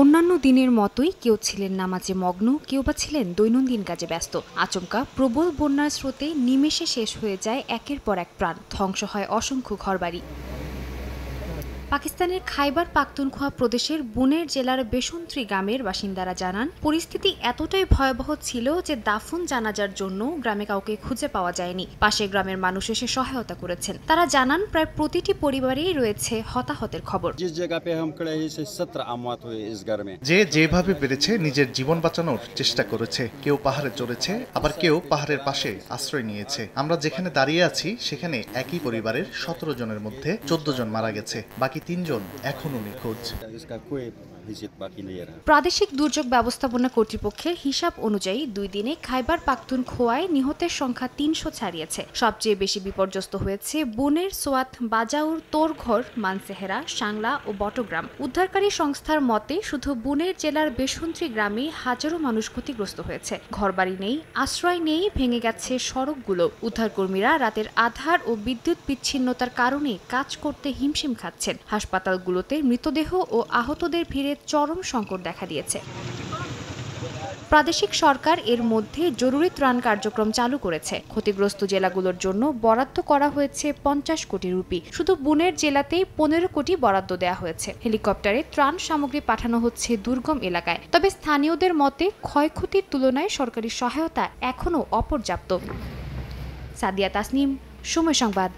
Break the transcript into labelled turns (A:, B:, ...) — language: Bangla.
A: অন্যান্য দিনের মতোই কেউ ছিলেন নামাজে মগ্ন, কেউ বা ছিলেন দৈনন্দিন কাজে ব্যস্ত। আচমকা প্রবল বন্যার স্রোতে নিমেষে শেষ হয়ে যায় একের পর এক প্রাণ, ধ্বংস হয় অসংখ্য ঘরবাড়ি। পাকিস্তানের খাইবার পাখতুনখোয়া প্রদেশের বুনের জেলার বেসন্ত্রী গ্রামের বাসিন্দারা জানান, পরিস্থিতি এতটাই ভয়াবহ ছিল যে দাফন জানাজার জন্য গ্রামে কাউকে খুঁজে পাওয়া যায়নি। পাশের গ্রামের মানুষ এসে সহায়তা করেছেন। তারা জানান, প্রায় প্রতিটি পরিবারেই রয়েছে হতাহতের খবর।
B: যে যেভাবে পেরেছে নিজের জীবন বাঁচানোর চেষ্টা করেছে। কেউ পাহাড়ে চড়েছে, আবার কেউ পাহাড়ের পাশে আশ্রয় নিয়েছে। আমরা যেখানে দাঁড়িয়ে আছি সেখানে একই পরিবারের 17 জনের মধ্যে 14 জন মারা গেছে, বাকি 3 জন এখনো নিখোঁজ।
A: প্রাদেশিক দুর্যোগ ব্যবস্থাপনা কর্তৃপক্ষের হিসাব অনুযায়ী 2 দিনে খাইবার পাখতুনখোয়ায় নিহতের সংখ্যা 300 ছাড়িয়েছে। সবচেয়ে বেশি বিপর্যস্ত হয়েছে বুনের সোয়াত, বাজাউর, তোরঘর, মানসেহেরা, সাংলা ও বটগ্রাম। উদ্ধারকারী সংস্থার মতে শুধু বুনের জেলার বেসন্ত্রী গ্রামে হাজারো মানুষ ক্ষতিগ্রস্ত হয়েছে। ঘরবাড়ি নেই, আশ্রয় নেই, ভেঙে গেছে সড়কগুলো। উদ্ধারকর্মীরা রাতের আঁধার ও বিদ্যুৎ বিচ্ছিন্নতার কারণে কাজ করতে হিমশিম খাচ্ছেন। হাসপাতালগুলোতে মৃতদেহ ও আহতদের ভিড়ে চরম সংকট দেখা দিয়েছে। প্রাদেশিক সরকার এর মধ্যে জরুরি ত্রাণ কার্যক্রম চালু করেছে। ক্ষতিগ্রস্ত জেলাগুলোর জন্য বরাদ্দ করা হয়েছে 50 কোটি রুপি। শুধু বুনের জেলাতেই 15 কোটি বরাদ্দ দেওয়া হয়েছে। হেলিকপ্টারে ত্রাণ সামগ্রী পাঠানো হচ্ছে দুর্গম এলাকায়। তবে স্থানীয়দের মতে ক্ষয়ক্ষতির তুলনায় সরকারি সহায়তা এখনও অপর্যাপ্ত। সাদিয়া তাসনিম, সময় সংবাদ।